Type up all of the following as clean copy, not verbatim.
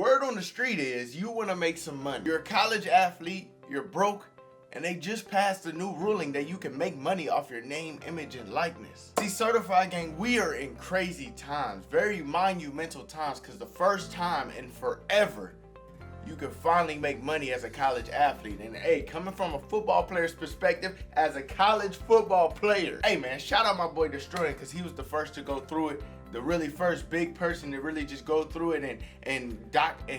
Word on the street is you want to make some money. You're a college athlete, you're broke, and they just passed a new ruling that you can make money off your name, image, and likeness. See, Certified Gang, we are in crazy times, very monumental times, because the first time in forever, you can finally make money as a college athlete. And hey, coming from a football player's perspective, as a college football player, hey man, shout out my boy Destroying, because he was the first to go through it, the really first big person to really just go through it and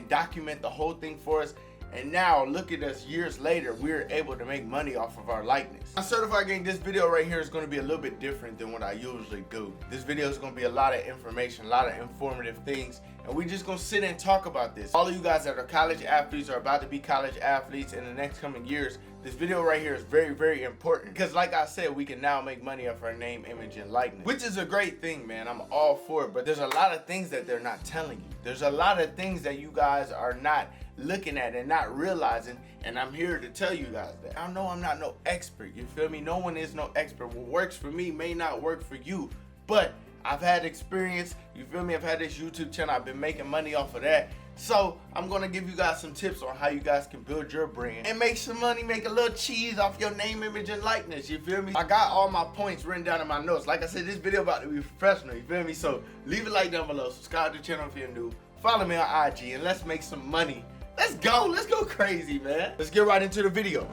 document the whole thing for us. And now, look at us years later, we're able to make money off of our likeness. On Certified Gang, this video right here is going to be a little bit different than what I usually do. This video is going to be a lot of information, a lot of informative things, and we just going to sit and talk about this. All of you guys that are college athletes or about to be college athletes in the next coming years, this video right here is very, very important. Because like I said, we can now make money off our name, image, and likeness. Which is a great thing, man. I'm all for it. But there's a lot of things that they're not telling you. There's a lot of things that you guys are not looking at and not realizing, and I'm here to tell you guys that. I know I'm not no expert, you feel me? No one is no expert. What works for me may not work for you, but I've had experience, you feel me? I've had this YouTube channel, I've been making money off of that. So I'm gonna give you guys some tips on how you guys can build your brand and make some money, make a little cheese off your name, image, and likeness, you feel me? I got all my points written down in my notes. Like I said, this video about to be professional, you feel me? So leave a like down below, subscribe to the channel if you're new, follow me on IG, and let's make some money. Let's go crazy, man. Let's get right into the video.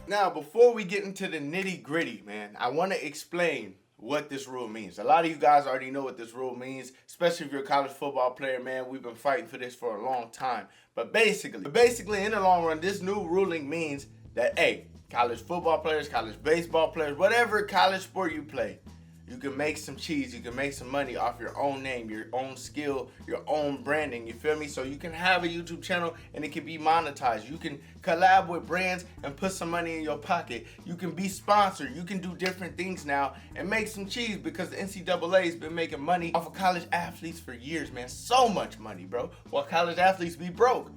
Now, before we get into the nitty gritty, man, I want to explain what this rule means. A lot of you guys already know what this rule means, especially if you're a college football player, man. We've been fighting for this for a long time. But basically, in the long run, this new ruling means that, hey, college football players, college baseball players, whatever college sport you play, you can make some cheese, you can make some money off your own name, your own skill, your own branding, you feel me? So you can have a YouTube channel and it can be monetized. You can collab with brands and put some money in your pocket. You can be sponsored, you can do different things now and make some cheese, because the NCAA has been making money off of college athletes for years, man. So much money, bro, while college athletes be broke.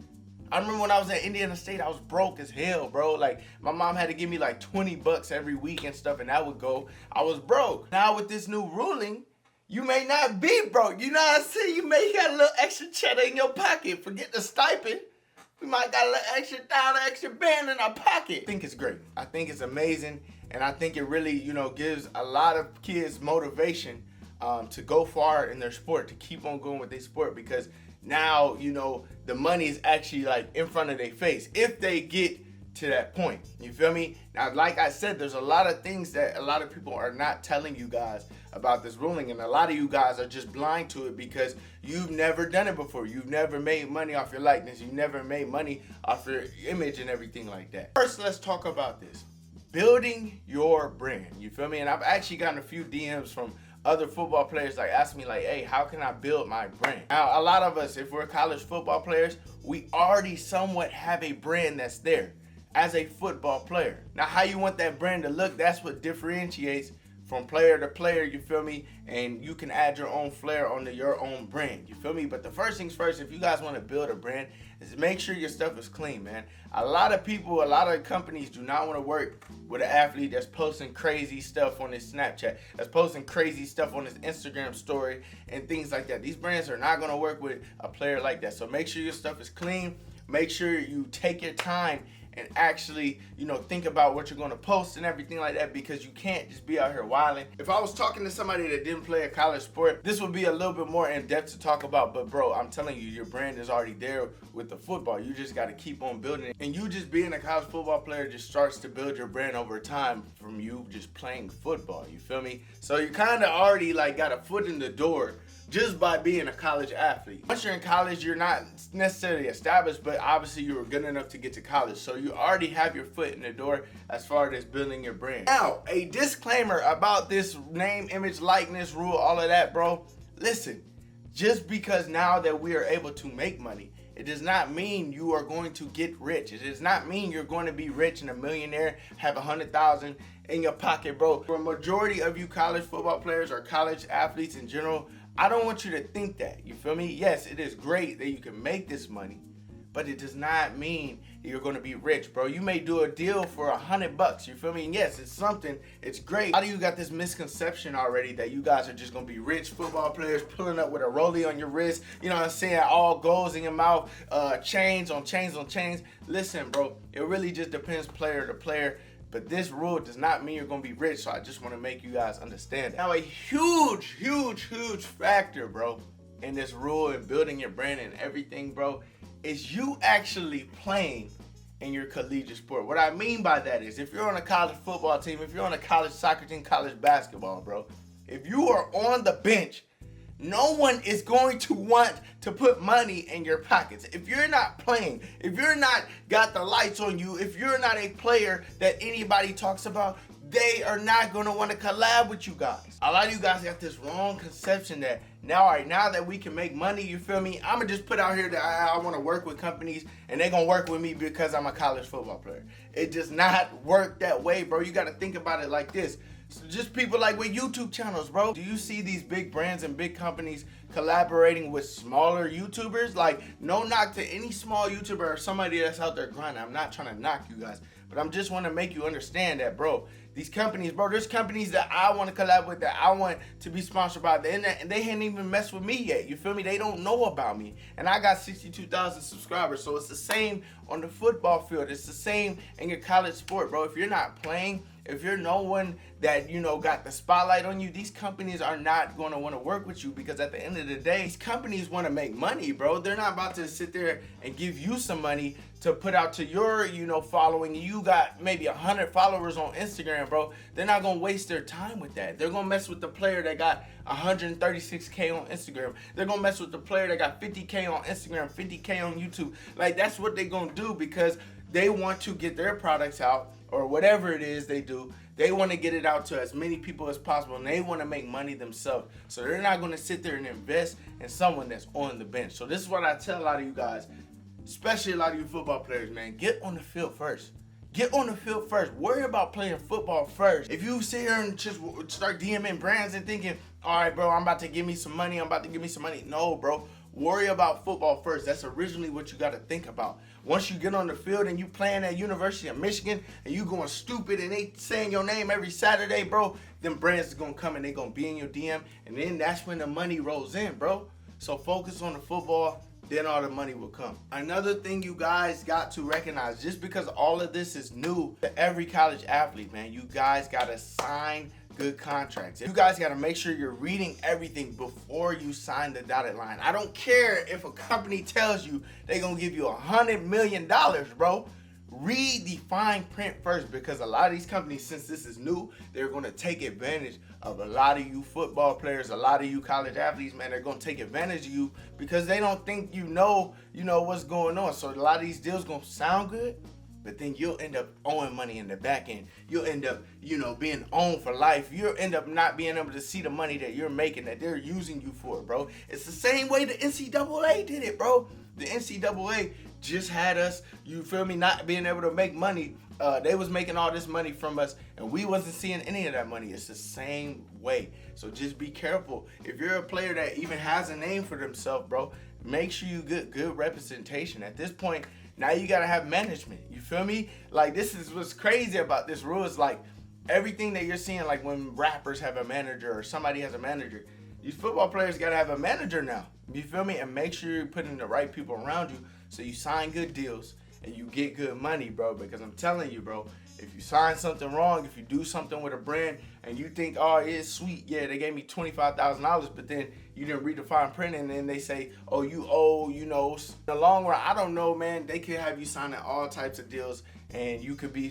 I remember when I was at Indiana State, I was broke as hell, bro. Like, my mom had to give me like 20 bucks every week and stuff, and that would go. I was broke. Now with this new ruling, you may not be broke. You know what I'm saying? You may got a little extra cheddar in your pocket. Forget the stipend. We might got a little extra dollar, extra band in our pocket. I think it's great. I think it's amazing. And I think it really, you know, gives a lot of kids motivation to go far in their sport, to keep on going with their sport, because now, you know, the money is actually like in front of their face if they get to that point. You feel me? Now, like I said, there's a lot of things that a lot of people are not telling you guys about this ruling, and a lot of you guys are just blind to it because you've never done it before. You've never made money off your likeness. You've never made money off your image and everything like that. First, let's talk about this. Building your brand. You feel me? And I've actually gotten a few DMs from other football players like ask me like, hey, how can I build my brand? Now, a lot of us, if we're college football players, we already somewhat have a brand that's there as a football player. Now, how you want that brand to look, that's what differentiates from player to player, you feel me? And you can add your own flair onto your own brand, you feel me? But the first things first, if you guys want to build a brand, is make sure your stuff is clean, man. A lot of people, a lot of companies do not want to work with an athlete that's posting crazy stuff on his Snapchat, that's posting crazy stuff on his Instagram story and things like that. These brands are not going to work with a player like that. So make sure your stuff is clean. Make sure you take your time and actually, you know, think about what you're going to post and everything like that, because you can't just be out here wilding. If I was talking to somebody that didn't play a college sport, this would be a little bit more in depth to talk about. But bro, I'm telling you, your brand is already there with the football. You just got to keep on building it. And you just being a college football player just starts to build your brand over time from you just playing football. You feel me? So you kind of already like got a foot in the door just by being a college athlete. Once you're in college, you're not necessarily established, but obviously you were good enough to get to college. So you already have your foot in the door as far as building your brand. Now, a disclaimer about this name, image, likeness rule, all of that, bro. Listen, just because now that we are able to make money, it does not mean you are going to get rich. It does not mean you're going to be rich and a millionaire, have 100,000 in your pocket, bro. For a majority of you college football players or college athletes in general, I don't want you to think that, you feel me? Yes, it is great that you can make this money, but it does not mean you're going to be rich, bro. You may do a deal for $100, you feel me? And yes, it's something, it's great. How do you got this misconception already that you guys are just going to be rich football players pulling up with a rollie on your wrist, you know what I'm saying, all goals in your mouth, chains on chains on chains? Listen, bro, it really just depends player to player. But this rule does not mean you're going to be rich, so I just want to make you guys understand that. Now, a huge factor, bro, in this rule and building your brand and everything, bro, is you actually playing in your collegiate sport. What I mean by that is if you're on a college football team, if you're on a college soccer team, college basketball, bro, if you are on the bench, no one is going to want to put money in your pockets. If you're not playing, if you're not got the lights on you, if you're not a player that anybody talks about, they are not going to want to collab with you guys. A lot of you guys got this wrong conception that now, all right, now that we can make money, you feel me? I'm going to just put out here that I want to work with companies and they're going to work with me because I'm a college football player. It does not work that way, bro. You got to think about it like this. So just people like with YouTube channels, bro. Do you see these big brands and big companies collaborating with smaller YouTubers? Like, no knock to any small YouTuber or somebody that's out there grinding. I'm not trying to knock you guys, but I'm just want to make you understand that, bro. These companies, bro, there's companies that I want to collab with, that I want to be sponsored by, and they hadn't even messed with me yet. You feel me? They don't know about me. And I got 62,000 subscribers. So it's the same on the football field. It's the same in your college sport, bro. If you're not playing, if you're no one that, you know, got the spotlight on you, these companies are not going to want to work with you, because at the end of the day, these companies want to make money, bro. They're not about to sit there and give you some money to put out to your, you know, following. You got maybe 100 followers on Instagram, bro. They're not going to waste their time with that. They're going to mess with the player that got 136K on Instagram. They're going to mess with the player that got 50K on Instagram, 50K on YouTube. Like, that's what they're going to do, because they want to get their products out, or whatever it is they do. They want to get it out to as many people as possible, and they want to make money themselves. So they're not going to sit there and invest in someone that's on the bench. So this is what I tell a lot of you guys, especially a lot of you football players, man. Get on the field first. Get on the field first. Worry about playing football first. If you sit here and just start DMing brands and thinking, all right, bro, I'm about to give me some money, No, bro. Worry about football first. That's originally what you got to think about. Once you get on the field and you playing at University of Michigan and you going stupid and they saying your name every Saturday, bro, them brands is going to come and they going to be in your DM, and then that's when the money rolls in, bro. So focus on the football, then all the money will come. Another thing you guys got to recognize, just because all of this is new to every college athlete, man, you guys got to sign good contracts. You guys got to make sure you're reading everything before you sign the dotted line. I don't care if a company tells you they're going to give you $100 million, bro. Read the fine print first, because a lot of these companies, since this is new, they're going to take advantage of a lot of you football players, a lot of you college athletes, man. They're going to take advantage of you because they don't think you know what's going on. So a lot of these deals going to sound good, but then you'll end up owing money in the back end. You'll end up, being owned for life. You'll end up not being able to see the money that you're making, that they're using you for, bro. It's the same way the NCAA did it, bro. The NCAA just had us, you feel me, not being able to make money. They was making all this money from us, and we wasn't seeing any of that money. It's the same way. So just be careful. If you're a player that even has a name for themselves, bro, make sure you get good representation. At this point, now you gotta have management. You feel me? Like, this is what's crazy about this rule, is like everything that you're seeing, like when rappers have a manager or somebody has a manager, these football players gotta have a manager now. You feel me? And make sure you're putting the right people around you so you sign good deals and you get good money, bro. Because I'm telling you, bro, if you sign something wrong, if you do something with a brand and you think, oh, it's sweet, yeah, they gave me $25,000, but then you didn't read the fine print, and then they say, oh, you owe, in the long run, I don't know, man. They could have you signing all types of deals, and you could be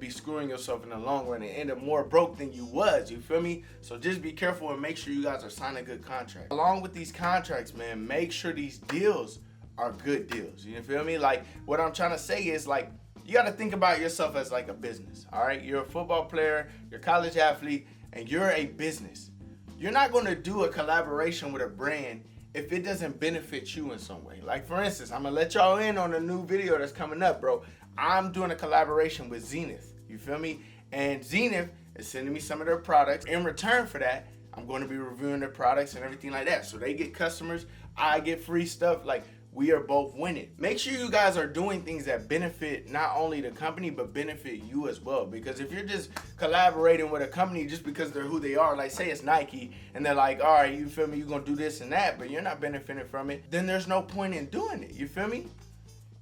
screwing yourself in the long run and end up more broke than you was. You feel me? So just be careful and make sure you guys are signing good contracts. Along with these contracts, man, make sure these deals are good deals. You feel me? Like, what I'm trying to say is, like, you got to think about yourself as like a business. All right, you're a football player, you're a college athlete, and you're a business. You're not going to do a collaboration with a brand if it doesn't benefit you in some way. Like, for instance, I'm going to let y'all in on a new video that's coming up, bro. I'm doing a collaboration with Zenith. You feel me? And Zenith is sending me some of their products. In return for that, I'm going to be reviewing their products and everything like that. So they get customers, I get free stuff. Like, we are both winning. Make sure you guys are doing things that benefit not only the company, but benefit you as well. Because if you're just collaborating with a company just because they're who they are, like say it's Nike, and they're like, all right, you feel me, you're gonna do this and that, but you're not benefiting from it, then there's no point in doing it, you feel me?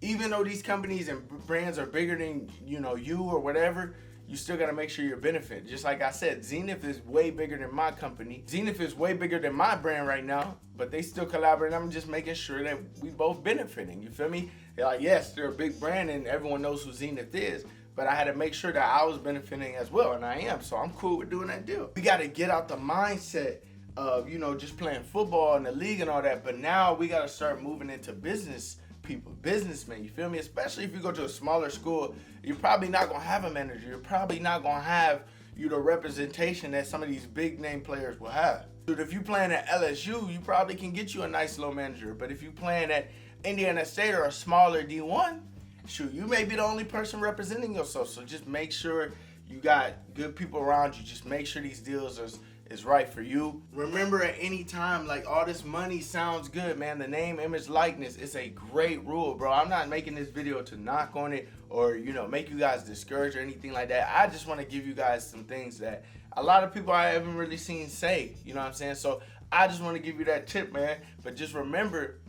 Even though these companies and brands are bigger than, you or whatever, you still gotta make sure you're benefiting. Just like I said, Zenith is way bigger than my company. Zenith is way bigger than my brand right now, but they still collaborate. I'm just making sure that we both benefiting, you feel me? They're like, yes, they're a big brand and everyone knows who Zenith is, but I had to make sure that I was benefiting as well, and I am, so I'm cool with doing that deal. We gotta get out the mindset of, just playing football in the league and all that, but now we gotta start moving into business people, businessmen, you feel me? Especially if you go to a smaller school, you're probably not gonna have a manager. You're probably not gonna have the representation that some of these big name players will have. Dude, if you playing at LSU, you probably can get you a nice little manager. But if you playing at Indiana State or a smaller D1, shoot, you may be the only person representing yourself. So just make sure you got good people around you. Just make sure these deals is right for you. Remember, at any time, like, all this money sounds good, man. The name, image, likeness is a great rule, bro. I'm not making this video to knock on it or, make you guys discouraged or anything like that. I just want to give you guys some things that a lot of people I haven't really seen say, you know what I'm saying? So I just want to give you that tip, man. But just remember,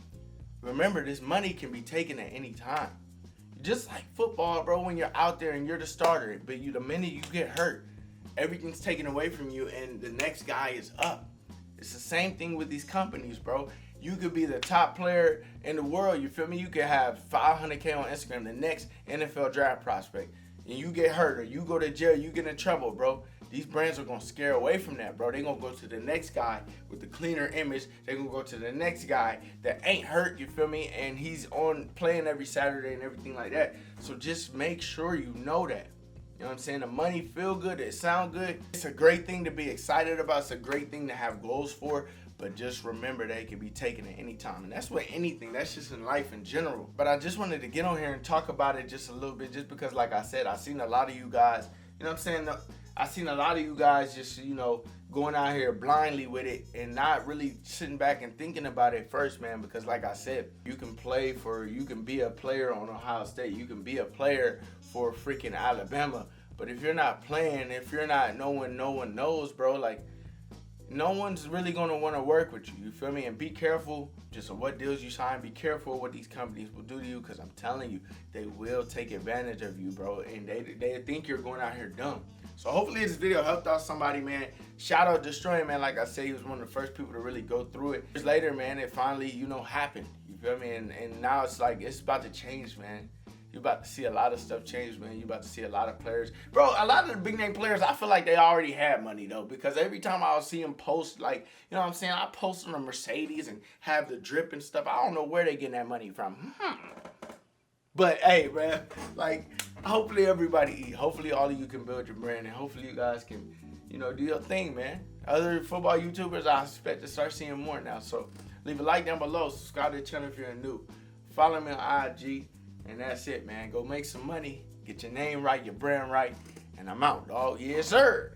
this money can be taken at any time. Just like football, bro, when you're out there and you're the starter, but the minute you get hurt, everything's taken away from you and the next guy is up. It's the same thing with these companies, bro. You could be the top player in the world, you feel me? You could have 500K on Instagram, the next NFL draft prospect, and you get hurt or you go to jail, you get in trouble, bro. These brands are gonna scare away from that, bro. They're gonna go to the next guy with the cleaner image. They're gonna go to the next guy that ain't hurt, you feel me? And he's on playing every Saturday and everything like that. So just make sure you know that. You know what I'm saying? The money feel good, it sound good. It's a great thing to be excited about. It's a great thing to have goals for. But just remember that it can be taken at any time. And that's with anything. That's just in life in general. But I just wanted to get on here and talk about it just a little bit. Just because, like I said, I've seen a lot of you guys, you know what I'm saying? I've seen a lot of you guys just, going out here blindly with it and not really sitting back and thinking about it first, man. Because like I said, you can be a player on Ohio State. You can be a player for freaking Alabama. But if you're not playing, if you're not, no one knows, bro, like, no one's really going to want to work with you. You feel me? And be careful just of what deals you sign. Be careful what these companies will do to you, because I'm telling you, they will take advantage of you, bro. And they think you're going out here dumb. So hopefully this video helped out somebody, man. Shout out Destroying, man. Like I said, he was one of the first people to really go through it. Years later, man, it finally, happened. You feel me? And now it's like, it's about to change, man. You're about to see a lot of stuff change, man. You're about to see a lot of players. Bro, a lot of the big name players, I feel like they already had money, though. Because every time I'll see them post, like, you know what I'm saying? I post on a Mercedes and have the drip and stuff. I don't know where they getting that money from. But, hey, man, like, hopefully everybody eat. Hopefully all of you can build your brand. And hopefully you guys can, do your thing, man. Other football YouTubers, I expect to start seeing more now. So leave a like down below. Subscribe to the channel if you're new. Follow me on IG. And that's it, man. Go make some money. Get your name right, your brand right. And I'm out, dog. Yes, sir.